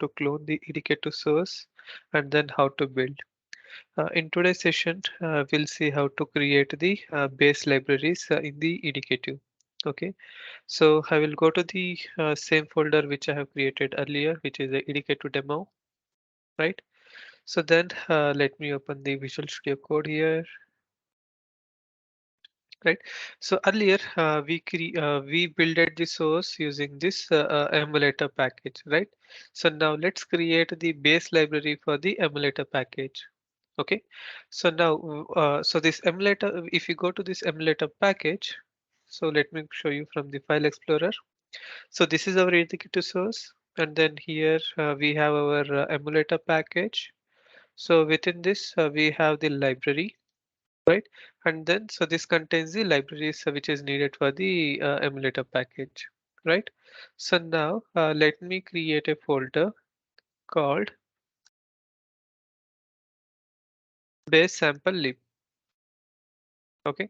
to clone the EDK2 source, and then how to build. In today's session, we'll see how to create the base libraries in the EDK2. Okay, so I will go to the same folder which I have created earlier, which is the EDK2 demo, right? So then let me open the Visual Studio Code here. Right. So earlier we builded the source using this emulator package, right? So now let's create the base library for the emulator package. Okay. So now so this emulator, if you go to this emulator package, so let me show you from the file explorer. So this is our executive source, and then here we have our emulator package. So within this we have the library, right? And then so this contains the libraries which is needed for the emulator package, right? So now let me create a folder called BaseSampleLib. Okay,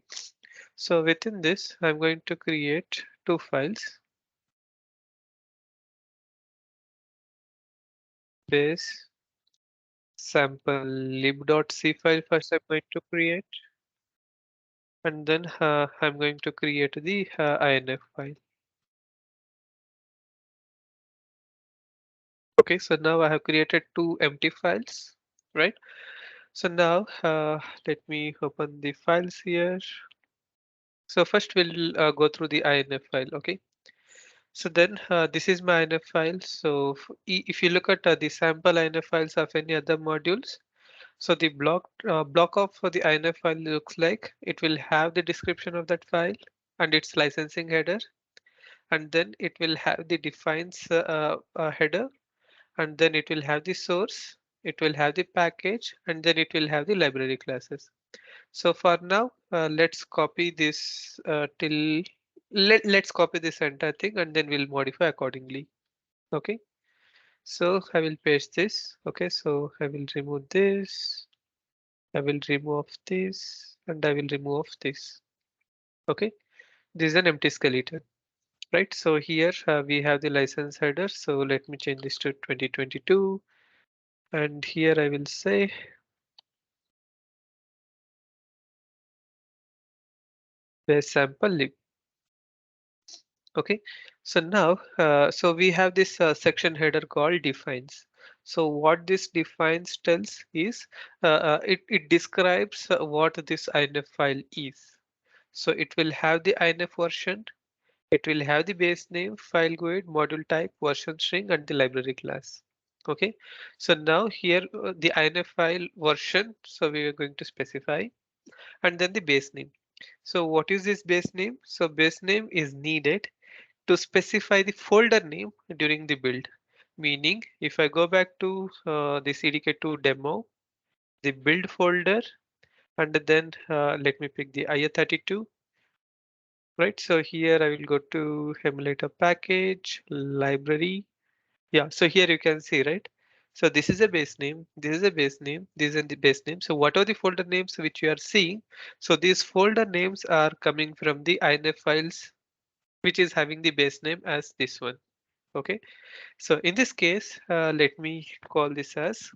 so within this I'm going to create two files, BaseSampleLib.c file first I'm going to create, and then I'm going to create the INF file. Okay, so now I have created two empty files, right? So now let me open the files here. So first we'll go through the INF file. Okay. So then this is my INF file. So if you look at the sample INF files of any other modules, so the block of the INF file looks like it will have the description of that file and its licensing header, and then it will have the defines header, and then it will have the source, it will have the package, and then it will have the library classes. So for now, let's copy this till let's copy this entire thing and then we'll modify accordingly. Okay, so I will paste this. Okay, so I will remove this, I will remove this, and I will remove this. Okay, this is an empty skeleton, right? So here we have the license header. So let me change this to 2022, and here I will say base sample lib. Okay, so now so we have this section header called defines. So what this defines tells is it describes what this INF file is. So it will have the INF version, it will have the base name, file GUID, module type, version string, and the library class. Okay, so now here the INF file version, so we are going to specify, and then the base name. So what is this base name? So base name is needed to specify the folder name during the build. Meaning, if I go back to the EDK2 demo, the build folder, and then let me pick the IA32, right? So here I will go to emulator package, library. Yeah, so here you can see, right? So this is a base name, this is a base name, this is the base name. So what are the folder names which you are seeing? So these folder names are coming from the INF files, which is having the base name as this one. Okay, so in this case, let me call this as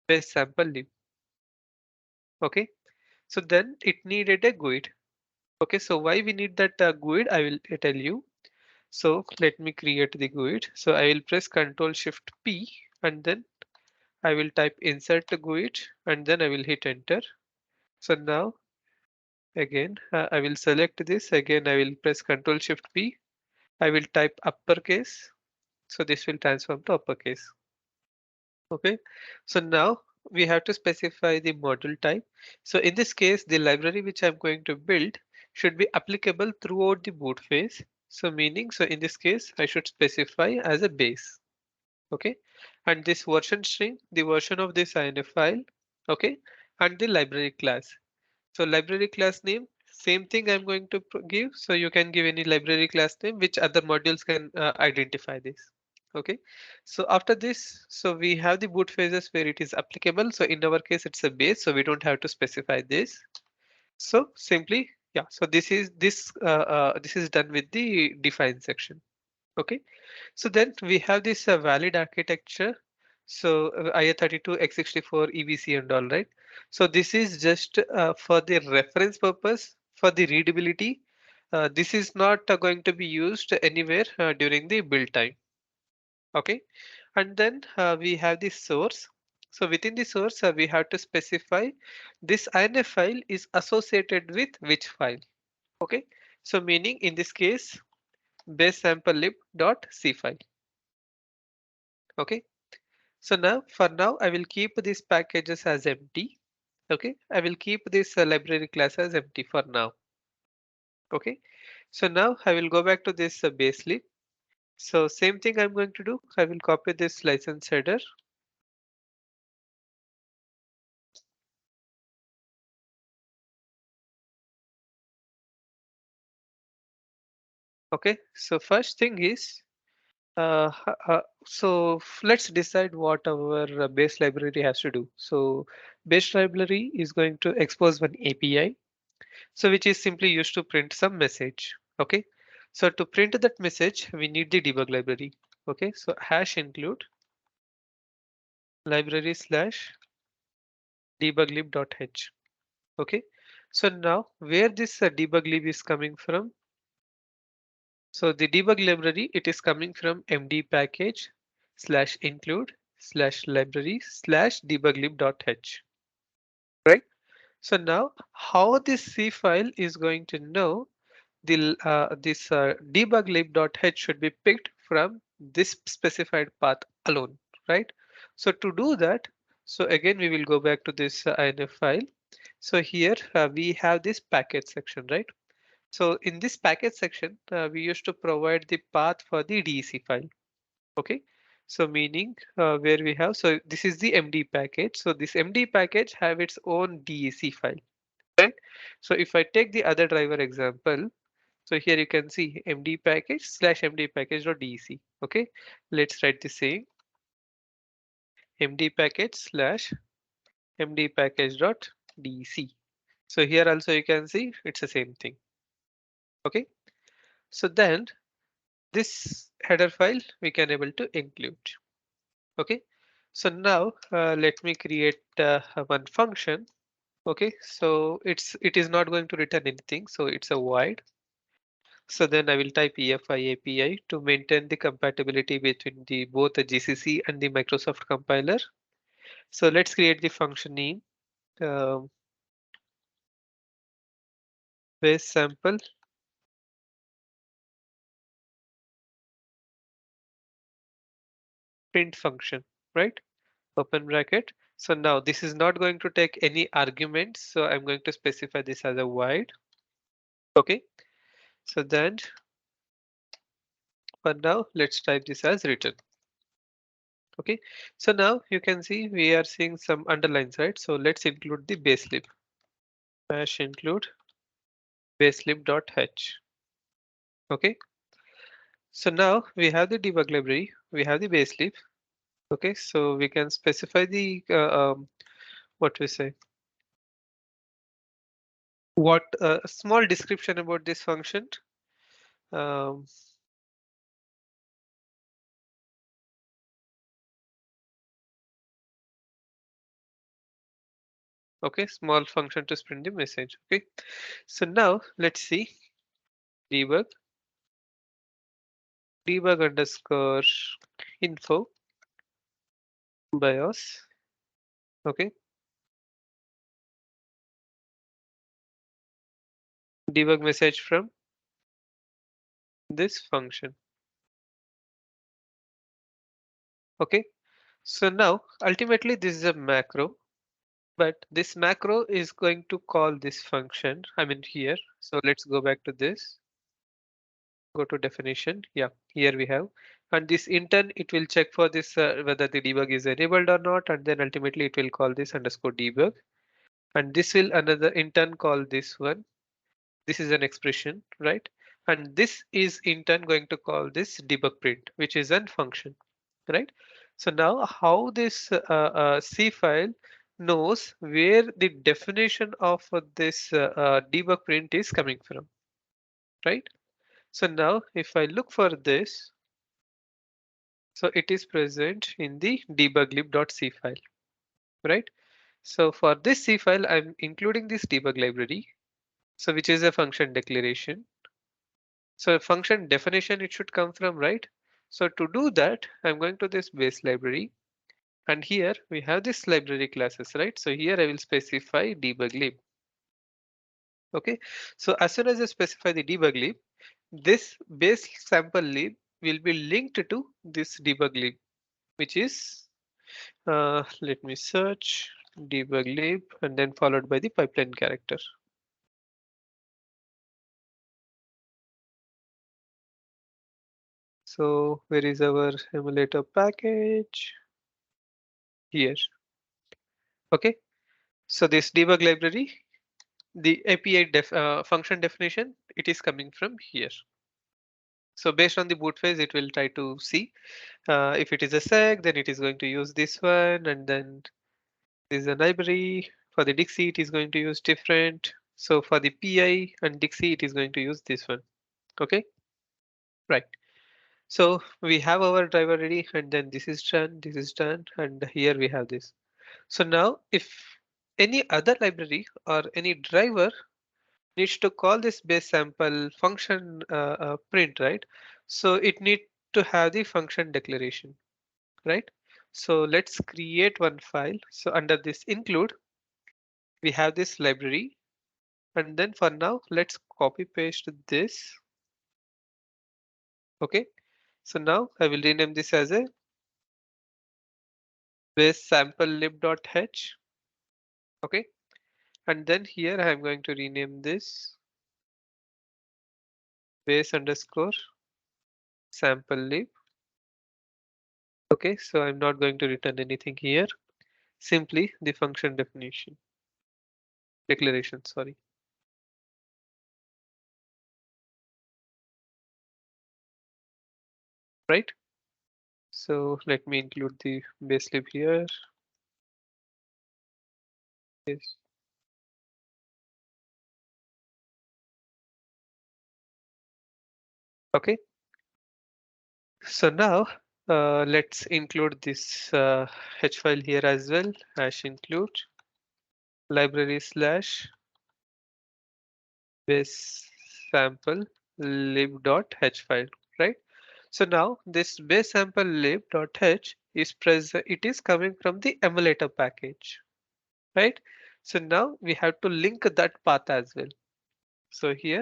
base sample lib. Okay, so then it needed a GUID. Okay, so why we need that GUID, I will tell you. So let me create the GUID. So I will press Ctrl Shift P, and then I will type insert the GUID, and then I will hit enter. So now again, I will select this. Again, I will press Ctrl Shift P. I will type uppercase. So this will transform to uppercase. Okay, so now we have to specify the module type. So in this case, the library which I'm going to build should be applicable throughout the boot phase. So meaning, so in this case, I should specify as a base. Okay, and this version string, the version of this INF file. Okay, and the library class. So library class name, same thing I'm going to give. So you can give any library class name which other modules can identify this. Okay, so after this, so we have the boot phases where it is applicable. So in our case, it's a base, so we don't have to specify this. So simply, yeah. So this is done with the define section. Okay, so then we have this valid architecture. So IA32, X64, EBC and all, right? So this is just for the reference purpose, for the readability. This is not going to be used anywhere during the build time. Okay, and then we have the source. So within the source, we have to specify this INF file is associated with which file. Okay, so meaning in this case, BaseSampleLib.c file. Okay, so now for now, I will keep these packages as empty. Okay, I will keep this library class as empty for now. Okay, so now I will go back to this baselib. So same thing I'm going to do. I will copy this license header. Okay, so first thing is, let's decide what our base library has to do. So base library is going to expose one API, so which is simply used to print some message. Okay, so to print that message, we need the debug library. Okay, so hash include library slash debuglib.h. Okay, so now where this debuglib is coming from? So the debug library, it is coming from md package slash include slash library slash debuglib.h, right? So now how this C file is going to know this debuglib.h should be picked from this specified path alone, right? So to do that, so again we will go back to this INF file. So here we have this package section, right? So in this package section, we used to provide the path for the DEC file. Okay. So meaning where we have, so this is the MD package. So this MD package have its own DEC file, right? So if I take the other driver example, so here you can see MD package slash MD package.dec. Okay. Let's write the same MD package slash MD package.dec. So here also you can see it's the same thing. Okay. So then this header file we can able to include. Okay, so now let me create one function. Okay, so it is not going to return anything, so it's a void. So then I will type EFI API to maintain the compatibility between the both the GCC and the Microsoft compiler. So let's create the function name, um, base sample print function, right? Open bracket. So now this is not going to take any arguments, so I'm going to specify this as a void. Okay, so then for now let's type this as written. Okay, so now you can see we are seeing some underlines, right? So let's include the baselib. Hash include baselib.h. Okay, so now we have the debug library, we have the baselib. Okay, so we can specify the what we say, what small description about this function. Um, okay, small function to print the message. Okay, so now let's see debug debug underscore info BIOS. Okay, debug message from this function. Okay, so now ultimately this is a macro, but this macro is going to call this function. I mean here. So let's go back to this. Go to definition. Yeah, here we have. And this intern, it will check for this whether the debug is enabled or not, and then ultimately it will call this underscore debug. And this will another intern call this one. This is an expression, right? And this is in turn going to call this debug print, which is a function, right? So now how this C file knows where the definition of this debug print is coming from, right? So now if I look for this, So it is present in the debuglib.c file, right? So for this C file, I'm including this debug library, so which is a function declaration. So a function definition it should come from, right? So to do that, I'm going to this base library, and here we have this library classes, right? So here I will specify debug lib. Okay, so as soon as I specify the debug lib, this base sample lib will be linked to this debug lib, which is let me search debug lib and then followed by the pipeline character. So where is our emulator package? Here. Okay. So this debug library, the API function definition, it is coming from here. So based on the boot phase, it will try to see if it is a seg, then it is going to use this one, and then this is a library. For the Dixie, it is going to use different. So for the PI and Dixie, it is going to use this one. Okay, right. So we have our driver ready, and then this is done, and here we have this. So now if any other library or any driver needs to call this base sample function print, right? So it need to have the function declaration, right? So let's create one file. So under this include, we have this library. And then for now, let's copy paste this. Okay. So now I will rename this as a base sample lib.h. Okay. And then here I'm going to rename this base underscore sample lib. Okay, so I'm not going to return anything here. Simply the function definition, declaration, sorry. Right? So let me include the base lib here. Yes. Okay. So now let's include this h file here as well. Hash include library slash base sample lib.h file, right? So now this base sample lib.h is present, it is coming from the emulator package, right? So now we have to link that path as well. So here,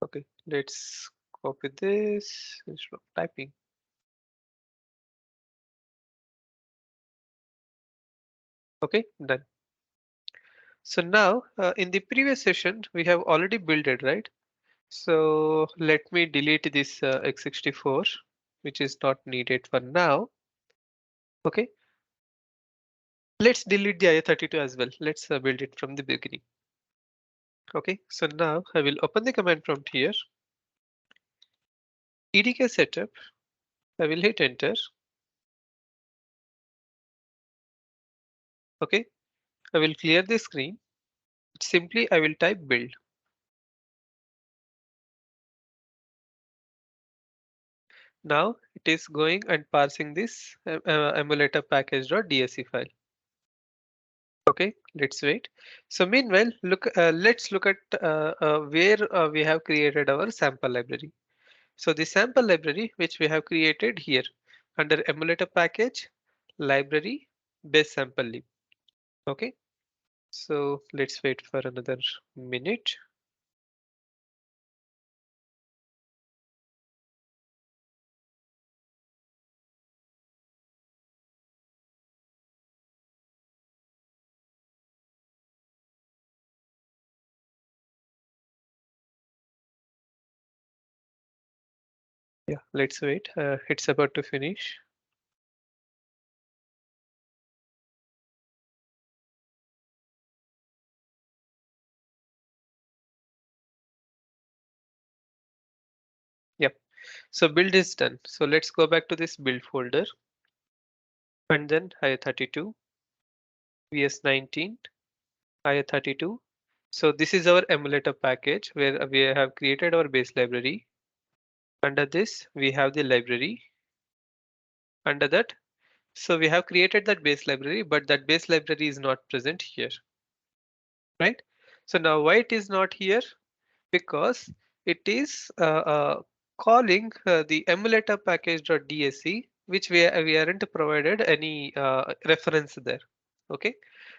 okay, let's copy this instead of typing. Okay, done. So now in the previous session, we have already built it, right? So let me delete this x64, which is not needed for now. Okay, let's delete the IA32 as well. Let's build it from the beginning. Okay, so now I will open the command prompt here. EDK setup. I will hit enter. Okay, I will clear the screen. Simply I will type build. Now it is going and parsing this emulator package.dsc file. Okay, let's wait. So meanwhile, let's look at where we have created our sample library. So the sample library which we have created here under emulator package library base sample lib. Okay, so let's wait for another minute. Yeah, let's wait. It's about to finish. Yep. So build is done. So let's go back to this build folder and then IA32, VS19, IA32. So this is our emulator package where we have created our base library. Under this, we have the library. Under that, so we have created that base library, but that base library is not present here, right? So now why it is not here? Because it is calling the emulator package.dac, which we aren't provided any reference there. Okay,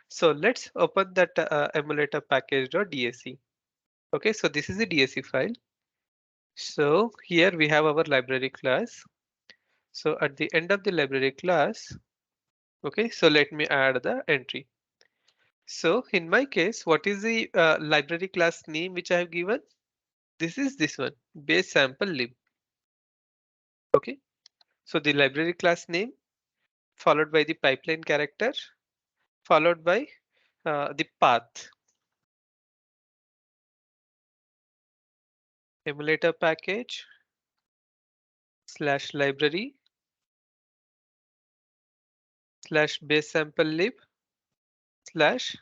so let's open that emulator package.dac. Okay, so this is the DAC file. So here we have our library class. So at the end of the library class, okay, so let me add the entry. So in my case, what is the library class name which I have given? This is this one, BaseSampleLib. Okay, so the library class name followed by the pipeline character followed by the path, emulator package slash library slash BaseSampleLib slash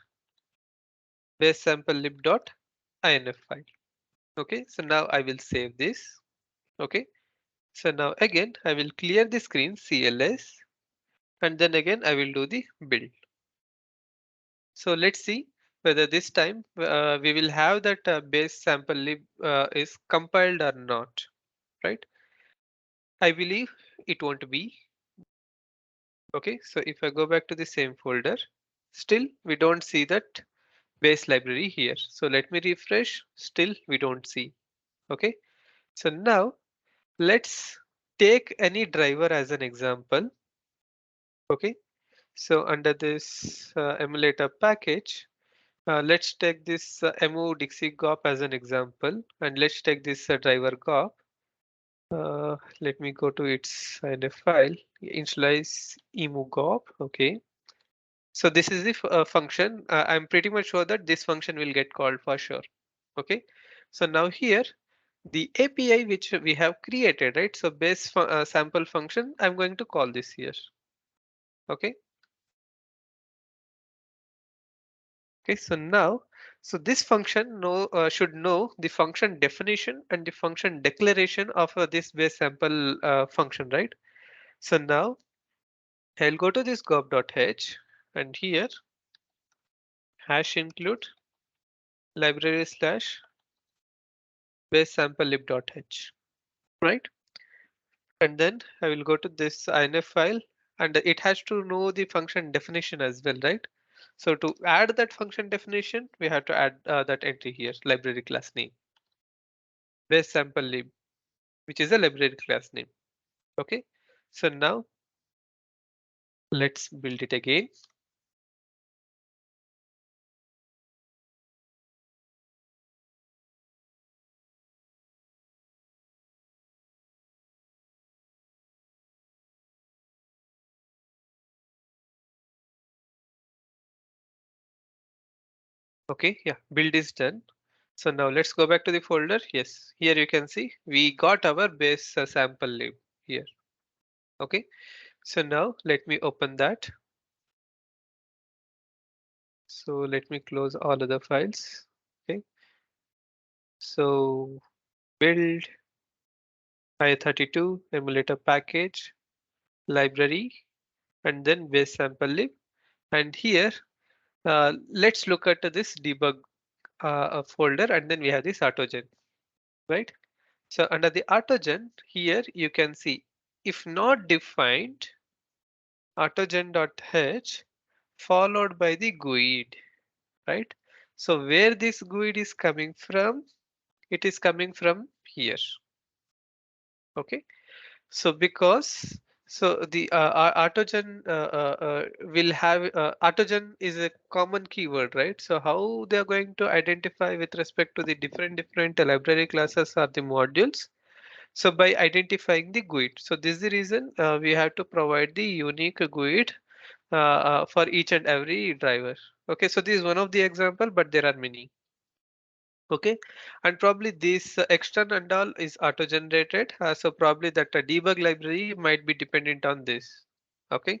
BaseSampleLib.inf file. Okay, so now I will save this. Okay, so now again I will clear the screen CLS and then again I will do the build. So let's see whether this time we will have that base sample lib is compiled or not, right? I believe it won't be. Okay, so if I go back to the same folder, still we don't see that base library here. So let me refresh, still we don't see. Okay, so now let's take any driver as an example. Okay, so under this emulator package, let's take this emu dixie gop as an example, and let's take this driver gop. Let me go to its inf file, initialize emu gop. Okay, so this is the function. I'm pretty much sure that this function will get called for sure. Okay, so now here the API which we have created, right? So base sample function, I'm going to call this here. Okay. Okay, so now, so this function should know the function definition and the function declaration of this base sample function, right? So now I'll go to this gob.h and here hash include library slash base sample lib.h, right? And then I will go to this inf file and it has to know the function definition as well, right? So to add that function definition, we have to add that entry here, library class name, base sample lib, which is a library class name. Okay, so now let's build it again. Okay, yeah, build is done. So now let's go back to the folder. Yes, here you can see we got our base sample lib here. Okay, so now let me open that. So let me close all other files. Okay, so build i32 emulator package library and then base sample lib. And here let's look at this debug folder and then we have this autogen, right? So under the autogen here you can see if not defined autogen.h followed by the GUID, right? So where this GUID is coming from, it is coming from here. Okay, so because so the autogen will have autogen is a common keyword, right? So how they are going to identify with respect to the different library classes or the modules? So by identifying the GUID. So this is the reason we have to provide the unique GUID for each and every driver. Okay, so this is one of the example, but there are many. Okay, and probably this extern and all is auto generated. So probably that debug library might be dependent on this. Okay,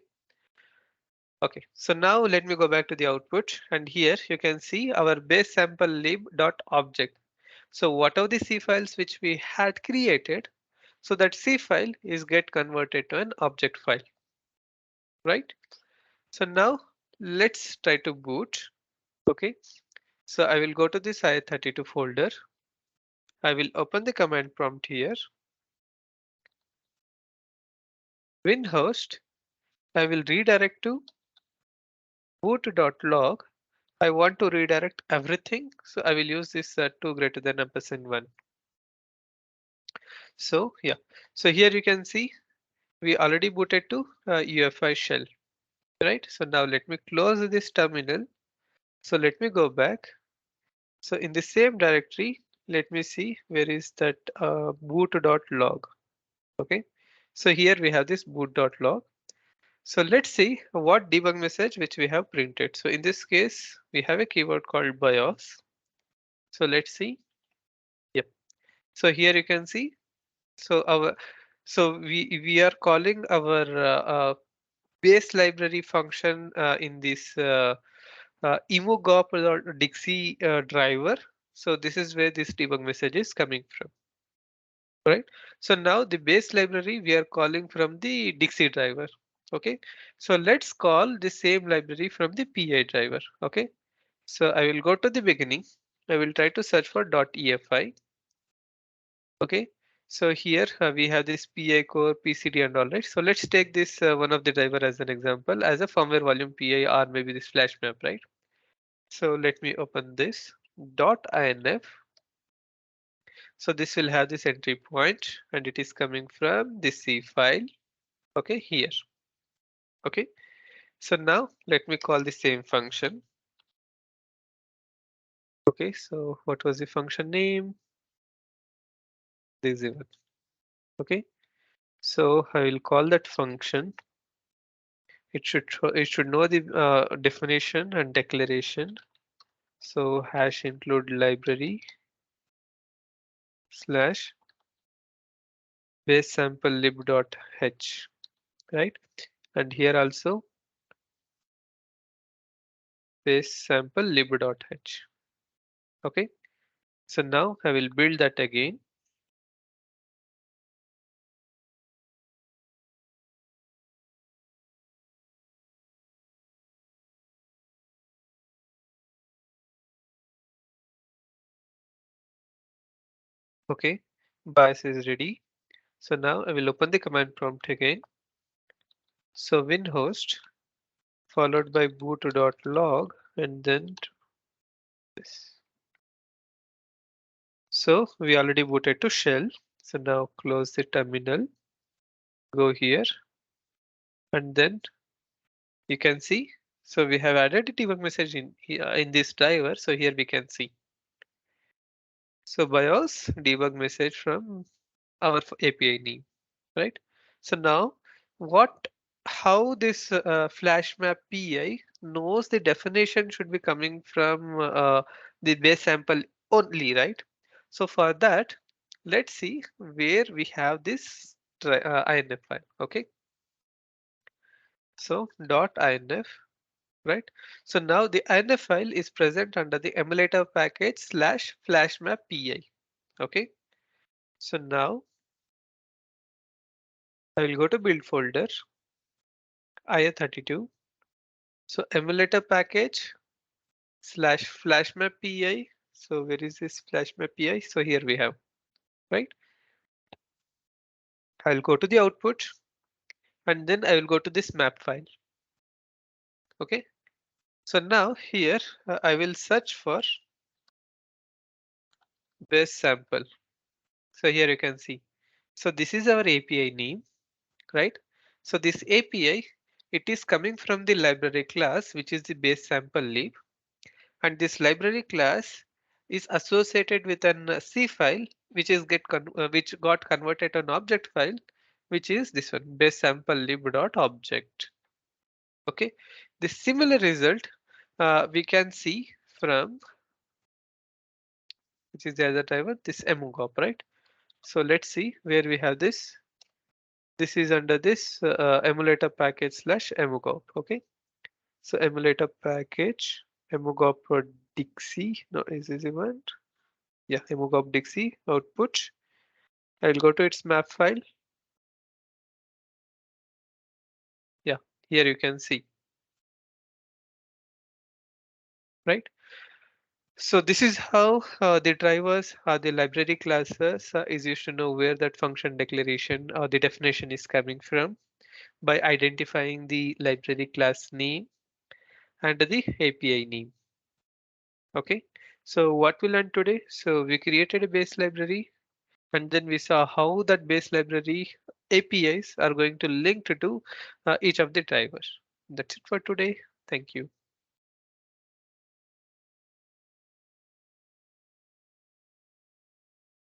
Okay, so now let me go back to the output, and here you can see our BaseSampleLib.object. So what are the C files which we had created? So that C file is get converted to an object file, right? So now let's try to boot. Okay, so I will go to this i32 folder. I will open the command prompt here. Winhost. I will redirect to boot.log. I want to redirect everything, so I will use this 2 greater than ampersand 1. So yeah, so here you can see we already booted to UEFI shell, right? So now let me close this terminal. So let me go back. So in the same directory, let me see where is that boot.log. Okay, so here we have this boot.log. So let's see what debug message which we have printed. So in this case, we have a keyword called BIOS. So let's see. Yep. So here you can see. So our we are calling our base library function in this emugop or Dixie driver. So this is where this debug message is coming from, right? So now the base library we are calling from the Dixie driver. Okay, so let's call the same library from the PI driver. Okay, so I will go to the beginning. I will try to search for .efi. Okay, so here we have this PI core, PCD and all, right? So let's take this one of the driver as an example as a firmware volume PI or maybe this flash map, right? So let me open this .inf. So this will have this entry point and it is coming from the C file. Okay, here. Okay, so now let me call the same function. Okay, so what was the function name? This one. Okay, so I will call that function. It should know the definition and declaration. So hash include library slash base sample lib.h, right? And here also base sample lib.h. Okay, so now I will build that again. Okay, BIOS is ready. So now I will open the command prompt again. So winhost followed by boot.log and then this. So we already booted to shell. So now close the terminal, go here, and then you can see. So we have added a debug message in here in this driver. So here we can see. So BIOS debug message from our API name, right? So now what how this flash map PI knows the definition should be coming from the base sample only, right? So for that, let's see where we have this INF file. Okay, so .inf, right? So now the INF file is present under the emulator package slash flashmap PI. Okay, so now I will go to build folder, IA32. So emulator package slash flashmap PI. So where is this flashmap PI? So here we have, right? I'll go to the output and then I will go to this map file. Okay. So now here I will search for base sample. So here you can see. So this is our API name, right? So this API, it is coming from the library class, which is the base sample lib. And this library class is associated with an C file which is which got converted to an object file, which is this one base sample lib.object. Okay, the similar result we can see from which is the other driver, this emugop, right? So let's see where we have this. This is under this emulator package slash emugop. Okay, So emulator package, emugop Dixie. No, is this event? Yeah, emugop Dixie output. I'll go to its map file. Yeah, here you can see, right? So this is how the drivers or the library classes is used to know where that function declaration or the definition is coming from by identifying the library class name and the API name. Okay, so what we learned today? So we created a base library and then we saw how that base library APIs are going to link to each of the drivers. That's it for today. Thank you.